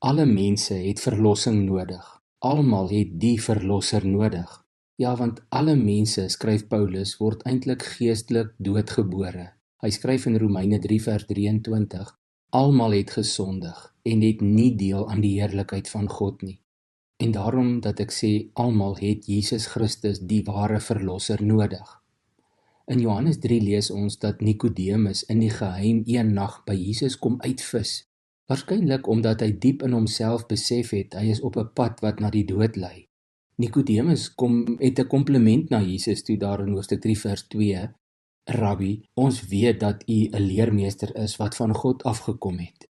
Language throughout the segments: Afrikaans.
Alle mense het verlossing nodig. Almal het die verlosser nodig. Ja, want alle mense, skryf Paulus, word eintlik geestelik doodgebore. Hy skryf in Romeine 3 vers 23, almal het gesondig en het nie deel aan die heerlikheid van God nie. En daarom dat ek sê, almal het Jesus Christus, die ware verlosser, nodig. In Johannes 3 lees ons dat Nikodemus in die geheim een nag by Jesus kom uitvis. Waarskynlik omdat hy diep in homself besef het, hy is op 'n pad wat na die dood lei. Nikodemus het 'n kompliment na Jesus toe daar in hoofstuk 3 vers 2. Rabbi, ons weet dat u 'n leermeester is wat van God afgekom het.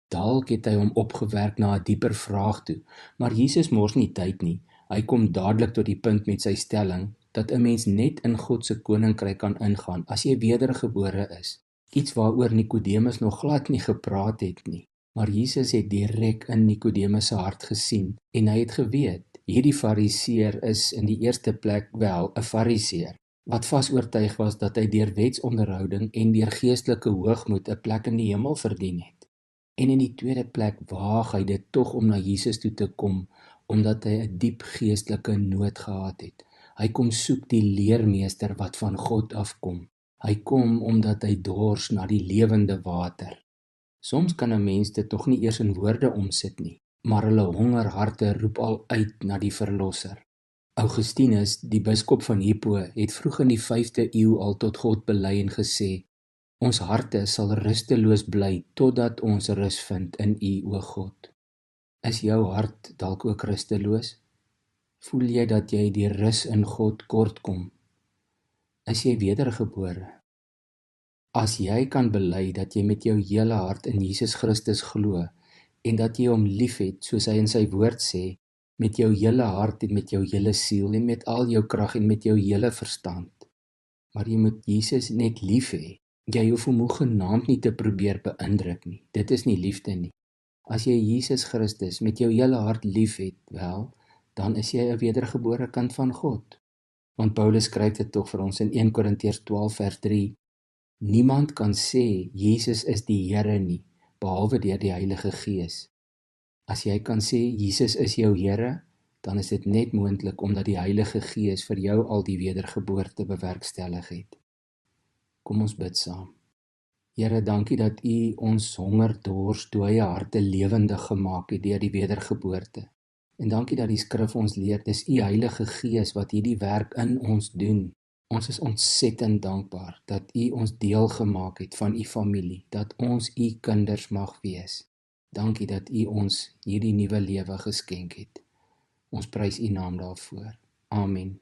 Dalk het hy hom opgewerk na 'n dieper vraag toe, maar Jesus mors nie tyd nie. Hy kom dadelik tot die punt met sy stelling, dat 'n mens net in God se koninkryk kan ingaan as jy wedergebore is. Iets waaroor Nikodemus nog glad nie gepraat het nie. Maar Jesus het direk in Nikodemus se hart gesien en hy het geweet, hierdie fariseer is in die eerste plek wel 'n fariseer, wat vas oortuig was dat hy deur wetsonderhouding en deur geestelike hoogmoed 'n plek in die hemel verdien het. En in die tweede plek waag hy dit tog om na Jesus toe te kom, omdat hy 'n diep geestelike nood gehad het. Hy kom soek die leermeester wat van God afkom. Hy kom omdat hy dors na die lewende water. Soms kan 'n mens dit tog nie eers in woorde omsit nie, maar hulle hongerharte roep al uit na die verlosser. Augustinus, die biskop van Hippo, het vroeg in die 5de eeu al tot God bely en gesê, ons harte sal rusteloos bly totdat ons rus vind in U, o God. Is jou hart dalk ook rusteloos? Voel jy dat jy die rus in God kortkom? Is jy wedergebore? As jy kan bely dat jy met jou hele hart in Jesus Christus glo en dat jy hom liefhet, soos hy in sy woord sê, met jou hele hart en met jou hele siel en met al jou krag en met jou hele verstand. Maar jy moet Jesus net lief hê. Jy hoef hom hoegenaamd nie te probeer beïndruk nie. Dit is nie liefde nie. As jy Jesus Christus met jou hele hart liefhet, wel, dan is jy 'n wedergebore kind van God. Want Paulus skryf dit tog vir ons in 1 Korintiërs 12 vers 3. Niemand kan sê Jesus is die Here nie, behalwe deur die Heilige Gees. As jy kan sê Jesus is jou Here, dan is dit net moontlik omdat die Heilige Gees vir jou al die wedergeboorte bewerkstellig het. Kom ons bid saam. Here, dankie dat U ons honger, dors, dooie harte lewendig gemaak het deur die wedergeboorte. En dankie dat die skrif ons leer, dis U Heilige Gees wat hierdie werk in ons doen. Ons is ontsettend dankbaar dat U ons deel gemaak het van U familie, dat ons U kinders mag wees. Dankie dat U ons hierdie nuwe lewe geskenk het. Ons prys U naam daarvoor. Amen.